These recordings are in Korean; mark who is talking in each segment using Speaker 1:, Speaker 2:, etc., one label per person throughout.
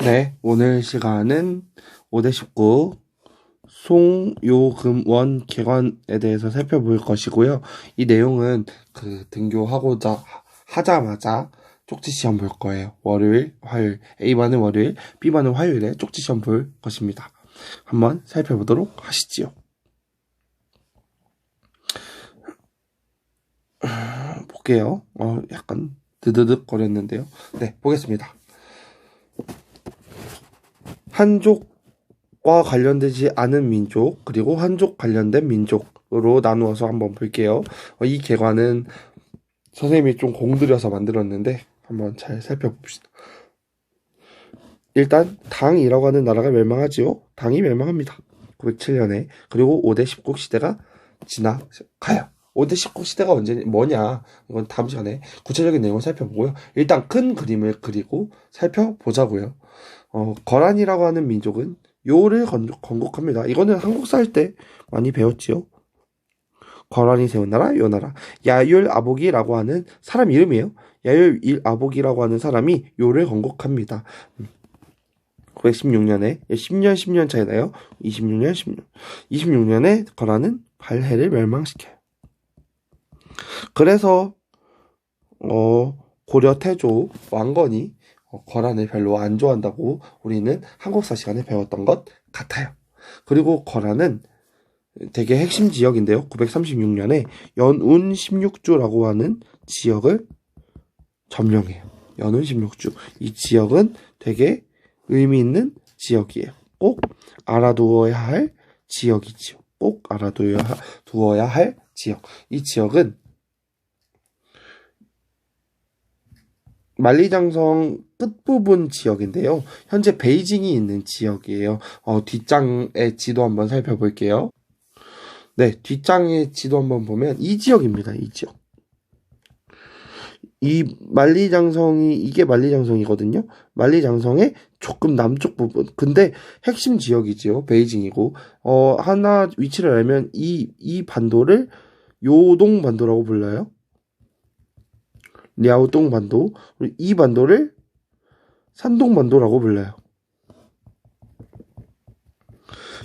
Speaker 1: 네, 오늘 시간은 5대19 송요금원 개관에 대해서 살펴볼 것이고요. 이 내용은 하자마자 쪽지 시험 볼 거예요. 월요일, 화요일, A반은 월요일, B반은 화요일에 쪽지 시험 볼 것입니다. 한번 살펴보도록 하시지요. 볼게요. 약간 드드득 거렸는데요. 네, 보겠습니다. 한족과 관련되지 않은 민족, 그리고 한족 관련된 민족으로 나누어서 한번 볼게요. 이 개관은 선생님이 좀 공들여서 만들었는데 한번 잘 살펴봅시다. 일단 당이라고 하는 나라가 멸망하지요. 당이 멸망합니다. 907년에. 그리고 5대19 시대가 지나가요. 5대19 시대가 뭐냐, 이건 다음 시간에 구체적인 내용을 살펴보고요. 일단 큰 그림을 그리고 살펴보자고요. 거란이라고 하는 민족은 요를 건국합니다. 이거는 한국사 할 때 많이 배웠지요. 거란이 세운 나라, 요 나라. 야율 아보기라고 하는 사람 이름이에요. 야율 아보기라고 하는 사람이 요를 건국합니다. 916년에 10년 차이 나요. 26년 10년. 26년에 거란은 발해를 멸망시켜요. 그래서 고려 태조 왕건이 거란을 별로 안 좋아한다고 우리는 한국사 시간에 배웠던 것 같아요. 그리고 거란은 되게 핵심 지역인데요. 936년에 연운 16주라고 하는 지역을 점령해요. 연운 16주. 이 지역은 되게 의미 있는 지역이에요. 꼭 알아두어야 할 지역이지요. 꼭 알아두어야 할 지역. 이 지역은 만리장성 끝부분 지역인데요. 현재 베이징이 있는 지역이에요. 뒷장의 지도 한번 살펴볼게요. 네, 뒷장의 지도 한번 보면 이 지역입니다. 이 지역. 이게 만리장성이거든요. 만리장성의 조금 남쪽 부분. 근데 핵심 지역이지요. 베이징이고. 하나 위치를 알면 이 반도를 요동 반도라고 불러요. 랴오동 반도. 이 반도를 산동 반도라고 불러요.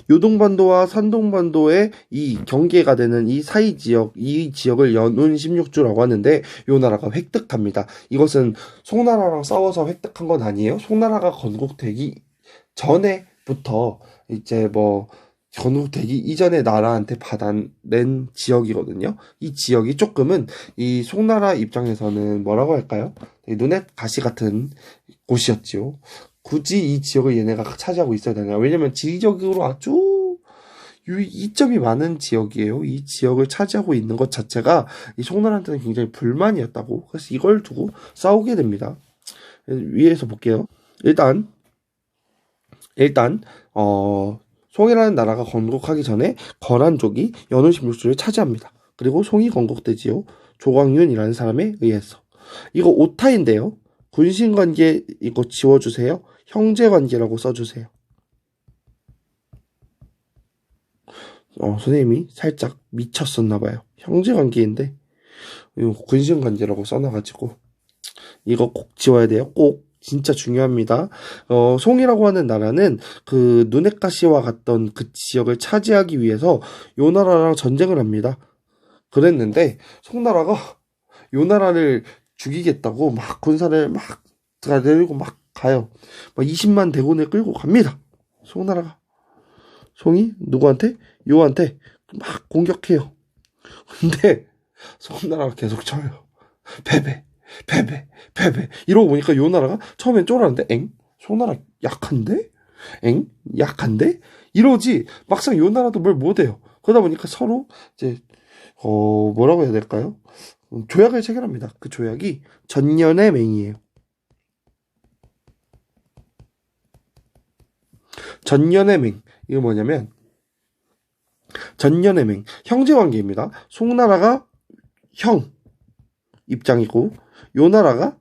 Speaker 1: 요동반도와 산동반도의 이 경계가 되는 이 사이 지역, 이 지역을 연운 16주라고 하는데 요 나라가 획득합니다. 이것은 송나라랑 싸워서 획득한 건 아니에요. 송나라가 건국되기 전에부터 이제 건국되기 이전에 나라한테 받아낸 지역이거든요. 이 지역이 조금은 이 송나라 입장에서는 뭐라고 할까요? 눈에 가시 같은 곳이었지요. 굳이 이 지역을 얘네가 차지하고 있어야 되냐? 왜냐면 지리적으로 아주 이점이 많은 지역이에요. 이 지역을 차지하고 있는 것 자체가 이 송나라한테는 굉장히 불만이었다고. 그래서 이걸 두고 싸우게 됩니다. 위에서 볼게요. 일단 송이라는 나라가 건국하기 전에 거란족이 연운 16주를 차지합니다. 그리고 송이 건국되지요. 조광윤이라는 사람에 의해서. 이거 오타인데요. 군신관계 이거 지워주세요. 형제관계라고 써주세요. 선생님이 살짝 미쳤었나봐요. 형제관계인데 이거 군신관계라고 써놔가지고 이거 꼭 지워야 돼요. 꼭 진짜 중요합니다. 송이라고 하는 나라는 그 누네카시와 같던 그 지역을 차지하기 위해서 요 나라랑 전쟁을 합니다. 그랬는데 송나라가 요 나라를 죽이겠다고 막 군사를 막 내리고 막 가요. 막 20만 대군을 끌고 갑니다. 송나라가. 송이 누구한테? 요한테 막 공격해요. 근데 송나라가 계속 쳐요. 패배 이러고 보니까 요 나라가 처음엔 쫄았는데 송나라 약한데? 약한데? 이러지 막상 요 나라도 뭘 못해요. 그러다 보니까 서로 이제 뭐라고 해야 될까요? 조약을 체결합니다. 그 조약이 전년의 맹이에요. 전년의 맹. 이거 뭐냐면 전년의 맹. 형제관계입니다. 송나라가 형 입장이고 요 나라가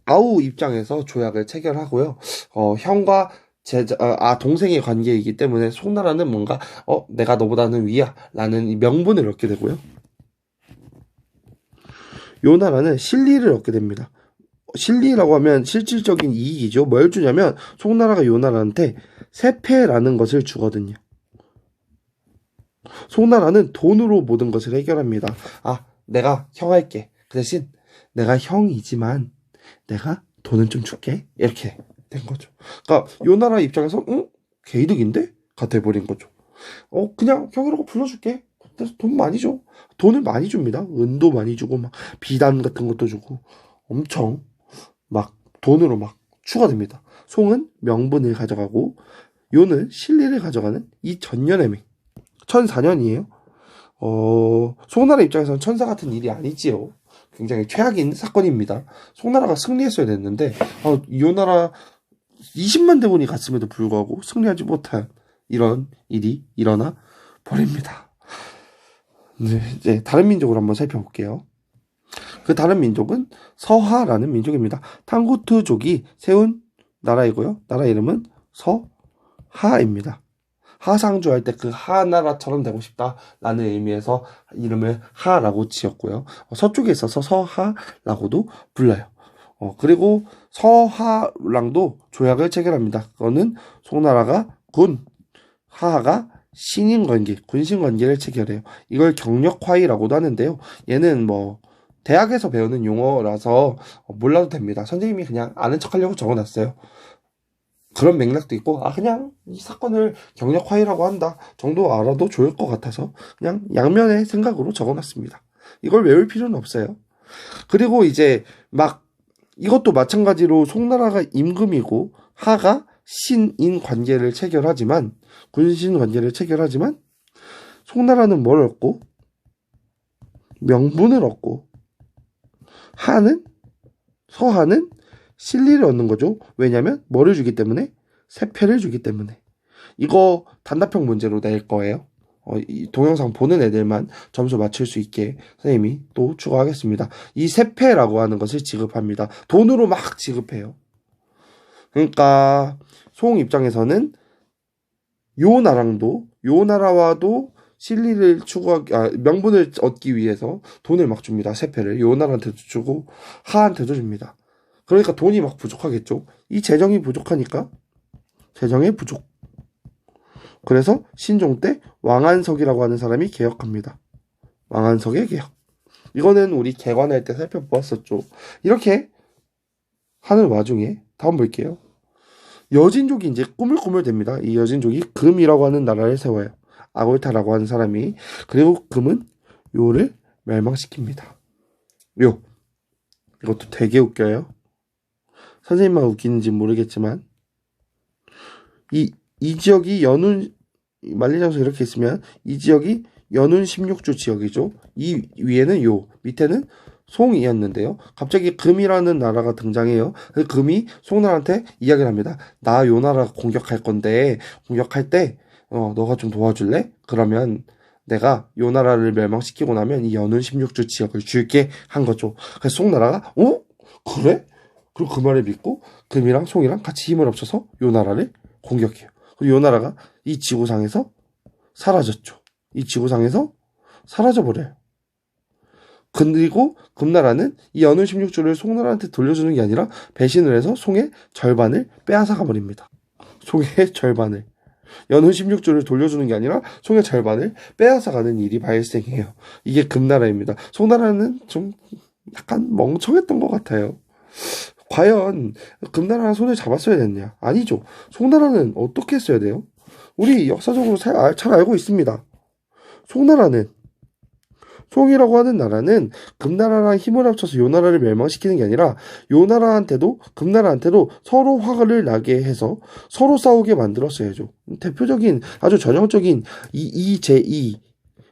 Speaker 1: 아우 입장에서 조약을 체결하고요. 형과 동생의 관계이기 때문에 송나라는 뭔가 내가 너보다는 위야 라는 명분을 얻게 되고요. 요 나라는 실리를 얻게 됩니다. 실리라고 하면 실질적인 이익이죠. 뭘 주냐면 송나라가 요나라한테 세패라는 것을 주거든요. 송나라는 돈으로 모든 것을 해결합니다. 아, 내가 형 할게. 그 대신 내가 형이지만 내가 돈은 좀 줄게. 이렇게 된 거죠. 그러니까 요나라 입장에서 개이득인데? 가 돼버린 거죠. 그냥 형이라고 불러줄게. 그래서 돈 많이 줘. 돈을 많이 줍니다. 은도 많이 주고 막 비단 같은 것도 주고 엄청 막 돈으로 막 추가됩니다. 송은 명분을 가져가고 요는 실리를 가져가는 이 전년의 1004년이에요. 송나라 입장에서는 천사 같은 일이 아니지요. 굉장히 최악인 사건입니다. 송나라가 승리했어야 됐는데 요나라 20만 대군이 갔음에도 불구하고 승리하지 못한 이런 일이 일어나 버립니다. 네, 이제 다른 민족을 한번 살펴볼게요. 그 다른 민족은 서하라는 민족입니다. 탕구트족이 세운 나라이고요. 나라 이름은 서하입니다. 하상주 할 때 그 하나라처럼 되고 싶다라는 의미에서 이름을 하라고 지었고요. 서쪽에 있어서 서하라고도 불러요. 그리고 서하랑도 조약을 체결합니다. 그거는 송나라가 군, 하하가 신인관계, 군신관계를 체결해요. 이걸 경력화의라고도 하는데요. 얘는 뭐 대학에서 배우는 용어라서 몰라도 됩니다. 선생님이 그냥 아는 척하려고 적어놨어요. 그런 맥락도 있고 그냥 이 사건을 경력화의라고 한다 정도 알아도 좋을 것 같아서 그냥 양면의 생각으로 적어놨습니다. 이걸 외울 필요는 없어요. 그리고 이제 막 이것도 마찬가지로 송나라가 임금이고 하가 신인 관계를 체결하지만 군신 관계를 체결하지만 송나라는 뭘 얻고 명분을 얻고 서하는 실리를 얻는 거죠. 왜냐면 뭐를 주기 때문에? 세패를 주기 때문에. 이거 단답형 문제로 낼 거예요. 이 동영상 보는 애들만 점수 맞출 수 있게 선생님이 또 추가하겠습니다. 이 세패라고 하는 것을 지급합니다. 돈으로 막 지급해요. 그러니까 송 입장에서는 요 나라와도 실리를 명분을 얻기 위해서 돈을 막 줍니다. 세패를 요 나라한테도 주고 하한테도 줍니다. 그러니까 돈이 막 부족하겠죠. 이 재정이 부족하니까 재정의 부족. 그래서 신종 때 왕안석이라고 하는 사람이 개혁합니다. 왕안석의 개혁. 이거는 우리 개관할 때 살펴보았었죠. 이렇게 하는 와중에 다음 볼게요. 여진족이 이제 꾸물꾸물됩니다. 이 여진족이 금이라고 하는 나라를 세워요. 아골타라고 하는 사람이. 그리고 금은 요를 멸망시킵니다. 이것도 되게 웃겨요. 선생님만 웃기는지 모르겠지만 이 지역이 만리장소 이렇게 있으면 이 지역이 연운 16주 지역이죠. 이 위에는 요, 밑에는 송이었는데요. 갑자기 금이라는 나라가 등장해요. 금이 송나라한테 이야기를 합니다. 나 요 나라 공격할 건데 공격할 때 너가 좀 도와줄래? 그러면 내가 요 나라를 멸망시키고 나면 이 연운 16주 지역을 줄게 한 거죠. 그래서 송나라가 그래? 그리고 그 말을 믿고 금이랑 송이랑 같이 힘을 합쳐서 요 나라를 공격해요. 그리고 요 나라가 이 지구상에서 사라졌죠. 이 지구상에서 사라져버려요. 그리고 금나라는 이 연운 16주를 송나라한테 돌려주는 게 아니라 배신을 해서 송의 절반을 빼앗아가 버립니다. 송의 절반을. 연운 16주를 돌려주는 게 아니라 송의 절반을 빼앗아가는 일이 발생해요. 이게 금나라입니다. 송나라는 좀 약간 멍청했던 것 같아요. 과연 금나라랑 손을 잡았어야 됐냐? 아니죠. 송나라는 어떻게 했어야 돼요? 우리 역사적으로 잘 알고 있습니다. 송이라고 하는 나라는 금나라랑 힘을 합쳐서 요 나라를 멸망시키는 게 아니라 요 나라한테도 금나라한테도 서로 화를 나게 해서 서로 싸우게 만들었어야죠. 대표적인 아주 전형적인 제2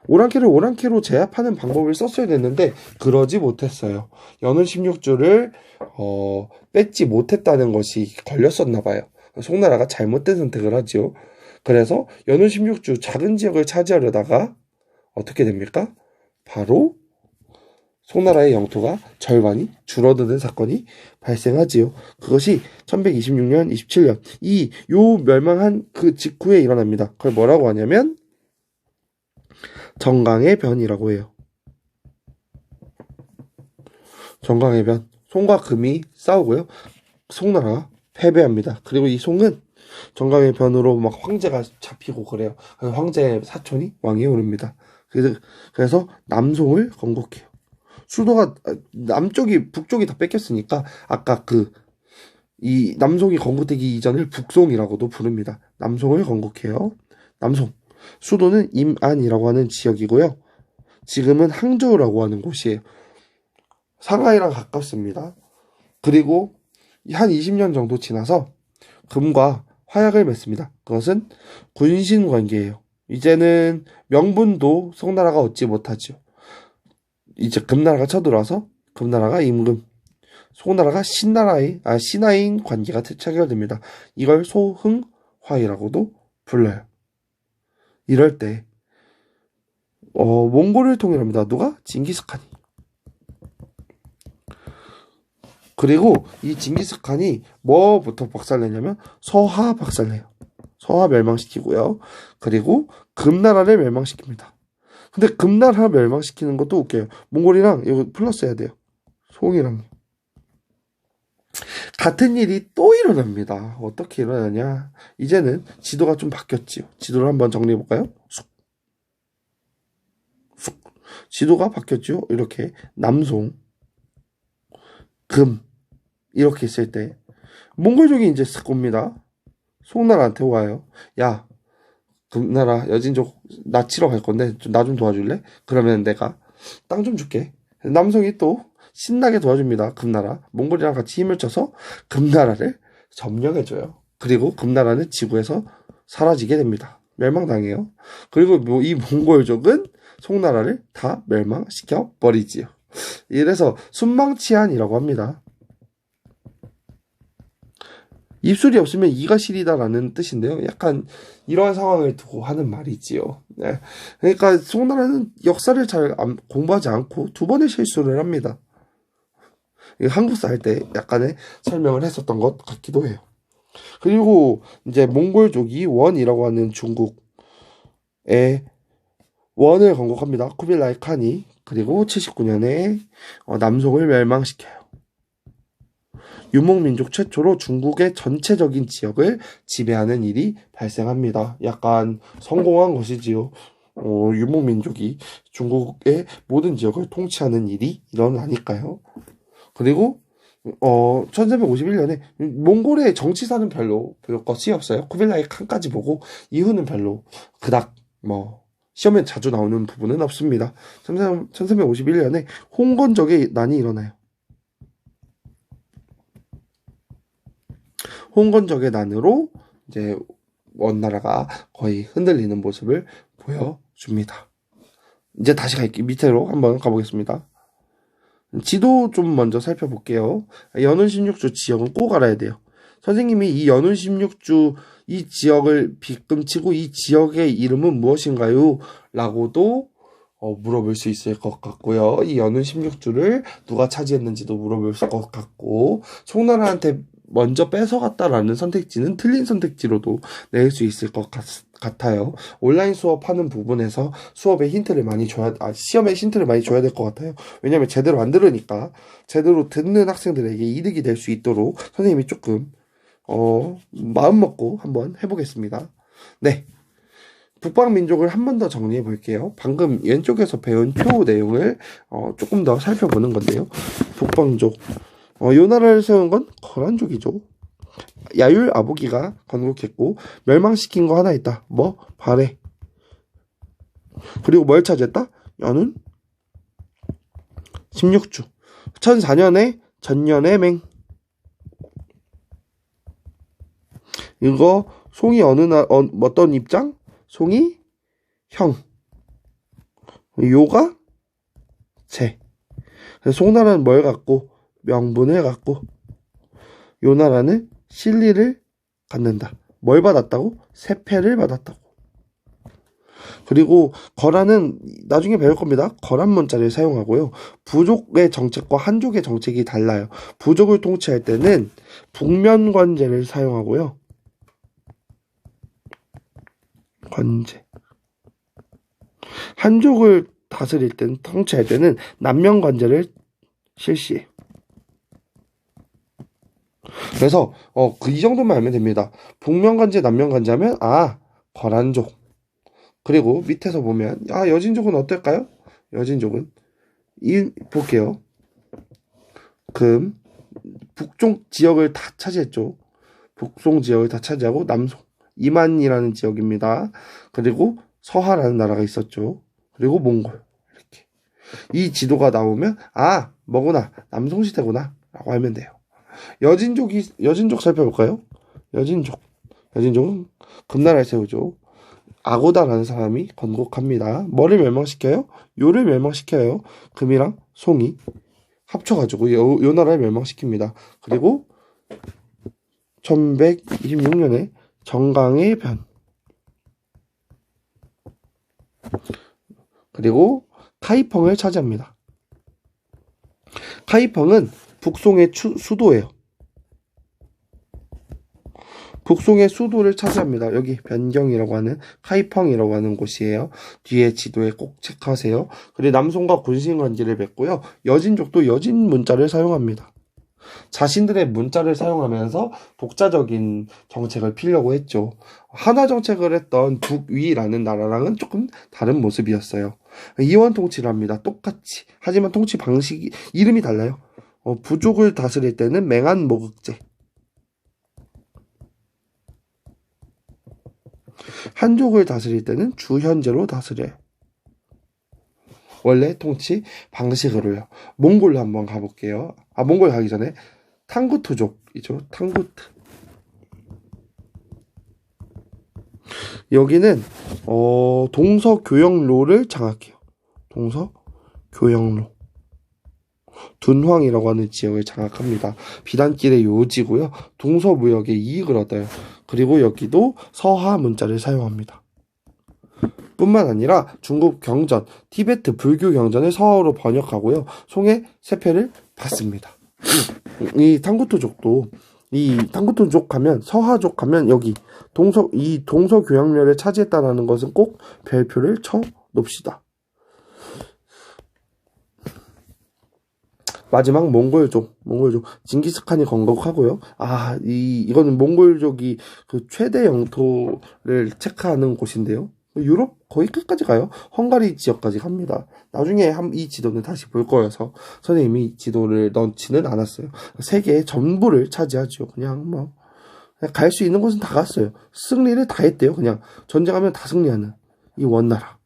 Speaker 1: 오랑캐로 제압하는 방법을 썼어야 됐는데 그러지 못했어요. 연운 16주를 뺏지 못했다는 것이 걸렸었나 봐요. 송나라가 잘못된 선택을 하죠. 그래서 연운 16주 작은 지역을 차지하려다가 어떻게 됩니까? 바로 송나라의 영토가 절반이 줄어드는 사건이 발생하지요. 그것이 1126년, 27년 요 멸망한 그 직후에 일어납니다. 그걸 뭐라고 하냐면 정강의 변이라고 해요. 정강의 변. 송과 금이 싸우고요. 송나라가 패배합니다. 그리고 이 송은 정강의 변으로 막 황제가 잡히고 그래요. 그래서 황제의 사촌이 왕위에 오릅니다. 그래서 남송을 건국해요. 수도가 남쪽이 북쪽이 다 뺏겼으니까 아까 이 남송이 건국되기 이전을 북송이라고도 부릅니다. 남송을 건국해요. 남송. 수도는 임안이라고 하는 지역이고요. 지금은 항저우라고 하는 곳이에요. 상하이랑 가깝습니다. 그리고 한 20년 정도 지나서 금과 화약을 맺습니다. 그것은 군신 관계예요. 이제는 명분도 송나라가 얻지 못하죠. 이제 금나라가 쳐들어와서 금나라가 임금, 송나라가 신하인 관계가 체결됩니다. 이걸 소흥화이라고도 불러요. 이럴 때 몽골을 통일합니다. 누가? 징기스칸이. 그리고 이 징기스칸이 뭐부터 박살내냐면 서하 박살내요. 서하 멸망시키고요. 그리고 금나라를 멸망시킵니다. 근데 금나라 멸망시키는 것도 웃겨요. 몽골이랑 이거 플러스 해야 돼요. 송이랑. 같은 일이 또 일어납니다. 어떻게 일어나냐? 이제는 지도가 좀 바뀌었지요. 지도를 한번 정리해볼까요? 쑥. 지도가 바뀌었죠. 이렇게 남송, 금 이렇게 있을 때 몽골족이 이제 쓱 옵니다. 송나라한테 와요. 야, 금나라 여진족 나 치러 갈 건데 나 좀 도와줄래? 그러면 내가 땅 좀 줄게. 남송이 또 신나게 도와줍니다. 금나라. 몽골이랑 같이 힘을 쳐서 금나라를 점령해줘요. 그리고 금나라는 지구에서 사라지게 됩니다. 멸망당해요. 그리고 이 몽골족은 송나라를 다 멸망시켜 버리지요. 이래서 순망치한이라고 합니다. 입술이 없으면 이가 시리다라는 뜻인데요. 약간 이러한 상황을 두고 하는 말이지요. 네. 그러니까 송나라는 역사를 잘 공부하지 않고 두 번의 실수를 합니다. 한국사 할 때 약간의 설명을 했었던 것 같기도 해요. 그리고 이제 몽골족이 원이라고 하는 중국의 원을 건국합니다. 쿠빌라이 칸이. 그리고 79년에 남송을 멸망시켜요. 유목민족 최초로 중국의 전체적인 지역을 지배하는 일이 발생합니다. 약간 성공한 것이지요. 유목민족이 중국의 모든 지역을 통치하는 일이 일어나니까요. 그리고 1451년에 몽골의 정치사는 별로 볼 것이 없어요. 쿠빌라이 칸까지 보고 이후는 별로 그닥 시험에 자주 나오는 부분은 없습니다. 1451년에 홍건적의 난이 일어나요. 홍건적의 난으로 이제 원나라가 거의 흔들리는 모습을 보여줍니다. 이제 다시 밑으로 한번 가보겠습니다. 지도 좀 먼저 살펴볼게요. 연운 16주 지역은 꼭 알아야 돼요. 선생님이 이 연운 16주 이 지역을 빗금치고 이 지역의 이름은 무엇인가요? 라고도 물어볼 수 있을 것 같고요. 이 연운 16주를 누가 차지했는지도 물어볼 것 같고, 송나라한테 먼저 뺏어갔다라는 선택지는 틀린 선택지로도 낼 수 있을 것 같아요. 온라인 수업하는 부분에서 시험에 힌트를 많이 줘야 될 것 같아요. 왜냐면 제대로 안 들으니까 제대로 듣는 학생들에게 이득이 될 수 있도록 선생님이 조금 마음 먹고 한번 해보겠습니다. 네. 북방민족을 한 번 더 정리해 볼게요. 방금 왼쪽에서 배운 표 내용을 조금 더 살펴보는 건데요. 북방족. 요 나라를 세운 건 거란족이죠. 야율 아보기가 건국했고 멸망시킨 거 하나 있다. 발해. 그리고 뭘 차지했다? 연운 16주. 1004년에 전년의 맹. 이거 송이 어떤 입장? 송이 형. 요가 제. 송나라는 뭘 갖고? 명분을 갖고. 요 나라는 실리를 갖는다. 뭘 받았다고? 세패를 받았다고. 그리고 거란은 나중에 배울 겁니다. 거란 문자를 사용하고요. 부족의 정책과 한족의 정책이 달라요. 부족을 통치할 때는 북면관제를 사용하고요. 관제. 한족을 통치할 때는 남면관제를 실시해요. 그래서 이 정도만 알면 됩니다. 북면간지 남면간지 하면 거란족. 그리고 밑에서 보면 여진족은 어떨까요? 여진족은 볼게요. 북쪽 지역을 다 차지했죠. 북송 지역을 다 차지하고 남송 이만이라는 지역입니다. 그리고 서하라는 나라가 있었죠. 그리고 몽골. 이렇게 이 지도가 나오면 뭐구나 남송시대구나 라고 하면 돼요. 여진족 살펴볼까요? 여진족은 금나라를 세우죠. 아고다라는 사람이 건국합니다. 뭐를 멸망시켜요? 요를 멸망시켜요. 금이랑 송이 합쳐가지고 요 나라를 멸망시킵니다. 그리고 1126년에 정강의 변. 그리고 카이펑을 차지합니다. 카이펑은 북송의 수도예요. 북송의 수도를 차지합니다. 여기 변경이라고 하는 카이펑이라고 하는 곳이에요. 뒤에 지도에 꼭 체크하세요. 그리고 남송과 군신관계를 맺고요. 여진족도 여진 문자를 사용합니다. 자신들의 문자를 사용하면서 독자적인 정책을 피려고 했죠. 한화 정책을 했던 북위라는 나라랑은 조금 다른 모습이었어요. 이원 통치를 합니다. 똑같이. 하지만 통치 방식이 이름이 달라요. 부족을 다스릴 때는 맹한모극제, 한족을 다스릴 때는 주현제로 다스려요. 원래 통치 방식으로요. 몽골로 한번 가볼게요. 몽골 가기 전에 탕구투족이죠. 탕구트. 여기는 동서교역로를 장악해요. 동서교역로. 둔황이라고 하는 지역을 장악합니다. 비단길의 요지고요. 동서무역의 이익을 얻어요. 그리고 여기도 서하 문자를 사용합니다. 뿐만 아니라 중국 경전, 티베트 불교 경전을 서하로 번역하고요. 송의 세패를 받습니다. 이 탕구토족 하면 서하족 하면 여기 동서교역로를 차지했다라는 것은 꼭 별표를 쳐 놓읍시다. 마지막 몽골족 징기스칸이 건국하고요. 이거는 몽골족이 그 최대 영토를 체크하는 곳인데요. 유럽 거의 끝까지 가요. 헝가리 지역까지 갑니다. 나중에 이 지도는 다시 볼 거여서 선생님이 지도를 넣지는 않았어요. 세계의 전부를 차지하죠. 그냥 갈 수 있는 곳은 다 갔어요. 승리를 다 했대요. 그냥 전쟁하면 다 승리하는 이 원나라.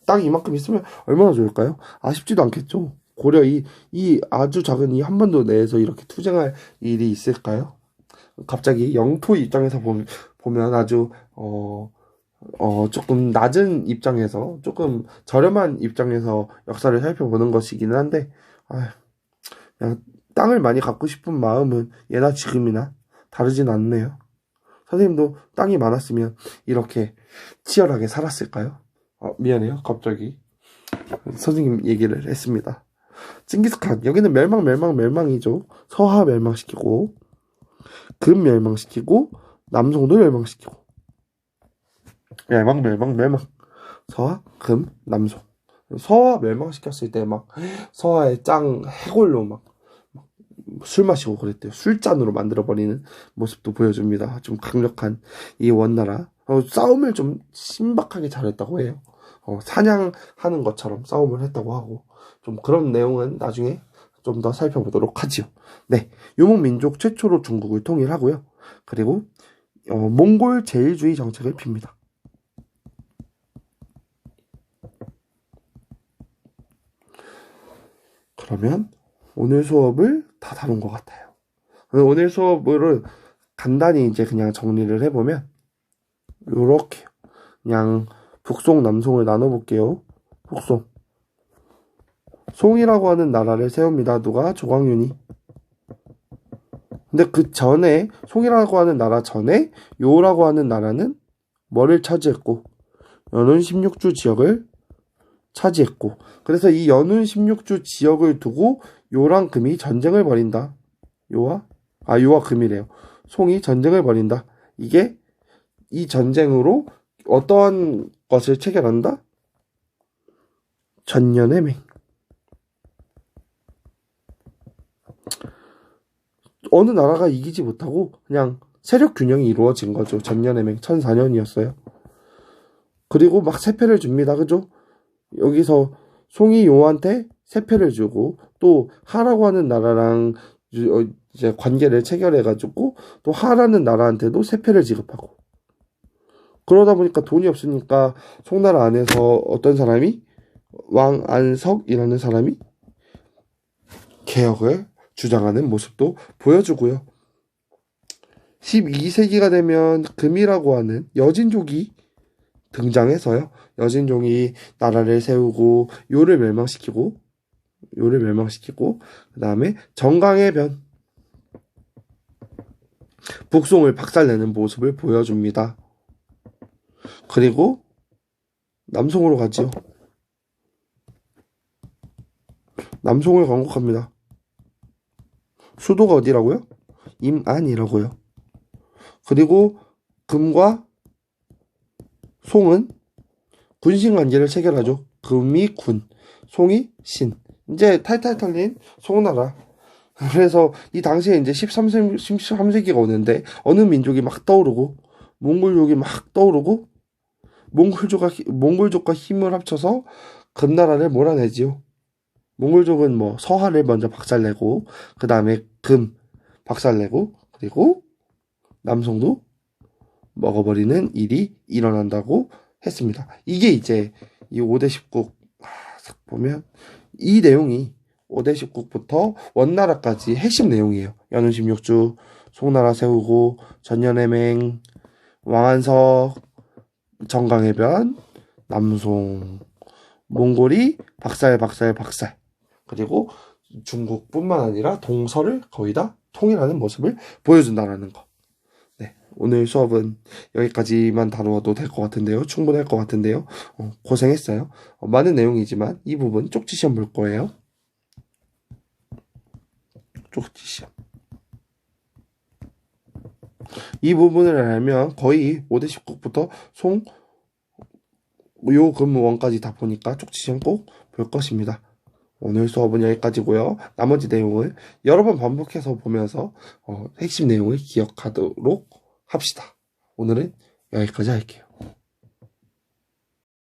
Speaker 1: 땅 이만큼 있으면 얼마나 좋을까요? 아쉽지도 않겠죠. 고려 이 아주 작은 이 한반도 내에서 이렇게 투쟁할 일이 있을까요? 갑자기 영토 입장에서 보면 아주 조금 낮은 입장에서 조금 저렴한 입장에서 역사를 살펴보는 것이기는 한데 그냥 땅을 많이 갖고 싶은 마음은 예나 지금이나 다르진 않네요. 선생님도 땅이 많았으면 이렇게 치열하게 살았을까요? 미안해요. 갑자기 선생님 얘기를 했습니다. 징기스칸 여기는 멸망이죠. 서하 멸망시키고 금 멸망시키고 남송도 멸망시키고 멸망 서하 금 남송. 서하 멸망시켰을 때 서하의 짱 해골로 술 마시고 그랬대요. 술잔으로 만들어버리는 모습도 보여줍니다. 좀 강력한 이 원나라. 싸움을 좀 신박하게 잘했다고 해요. 사냥하는 것처럼 싸움을 했다고 하고 좀 그런 내용은 나중에 좀 더 살펴보도록 하지요. 네, 유목민족 최초로 중국을 통일하고요. 그리고 몽골 제일주의 정책을 핍니다. 그러면 오늘 수업을 다 다룬 것 같아요. 오늘 수업을 간단히 이제 그냥 정리를 해보면 요렇게 그냥 북송, 남송을 나눠볼게요. 북송. 송이라고 하는 나라를 세웁니다. 누가? 조광윤이. 근데 그 전에, 송이라고 하는 나라 전에 요라고 하는 나라는 뭐를 차지했고, 연운 16주 지역을 차지했고, 그래서 이 연운 16주 지역을 두고 요랑 금이 전쟁을 벌인다. 요와 금이래요. 송이 전쟁을 벌인다. 이게 이 전쟁으로 어떠한 것을 체결한다? 전년의 맹. 어느 나라가 이기지 못하고 그냥 세력 균형이 이루어진 거죠. 전년해맹 1004년이었어요. 그리고 막 세패를 줍니다. 그죠? 여기서 송이 요한테 세패를 주고 또 하라고 하는 나라랑 이제 관계를 체결해가지고 또 하라는 나라한테도 세패를 지급하고 그러다 보니까 돈이 없으니까 송나라 안에서 어떤 사람이 왕안석이라는 사람이 개혁을 주장하는 모습도 보여주고요. 12세기가 되면 금이라고 하는 여진족이 등장해서요. 여진족이 나라를 세우고 요를 멸망시키고 그 다음에 정강의 변 북송을 박살내는 모습을 보여줍니다. 그리고 남송으로 가지요. 남송을 건국합니다. 수도가 어디라고요? 임안이라고요. 그리고 금과 송은 군신 관계를 체결하죠. 금이 군, 송이 신. 이제 탈탈 털린 송나라. 그래서 이 당시에 이제 13세기가 오는데 어느 민족이 막 떠오르고 몽골족이 막 떠오르고 몽골족과 힘을 합쳐서 금나라를 몰아내지요. 몽골족은 뭐 서하를 먼저 박살내고 그 다음에 금 박살내고 그리고 남송도 먹어버리는 일이 일어난다고 했습니다. 이게 이제 이 5대 10국 보면 이 내용이 5대 10국부터 원나라까지 핵심 내용이에요. 연운 16주, 송나라 세우고, 전년해맹, 왕안석, 정강해변, 남송, 몽골이 박살. 그리고 중국뿐만 아니라 동서를 거의 다 통일하는 모습을 보여준다라는 거. 네, 오늘 수업은 여기까지만 다루어도 될 것 같은데요. 충분할 것 같은데요. 고생했어요. 많은 내용이지만 이 부분 쪽지 시험 볼 거예요. 쪽지 시험. 이 부분을 알면 거의 5대 10국부터 요 금원까지 다 보니까 쪽지 시험 꼭 볼 것입니다. 오늘 수업은 여기까지고요. 나머지 내용을 여러 번 반복해서 보면서 핵심 내용을 기억하도록 합시다. 오늘은 여기까지 할게요.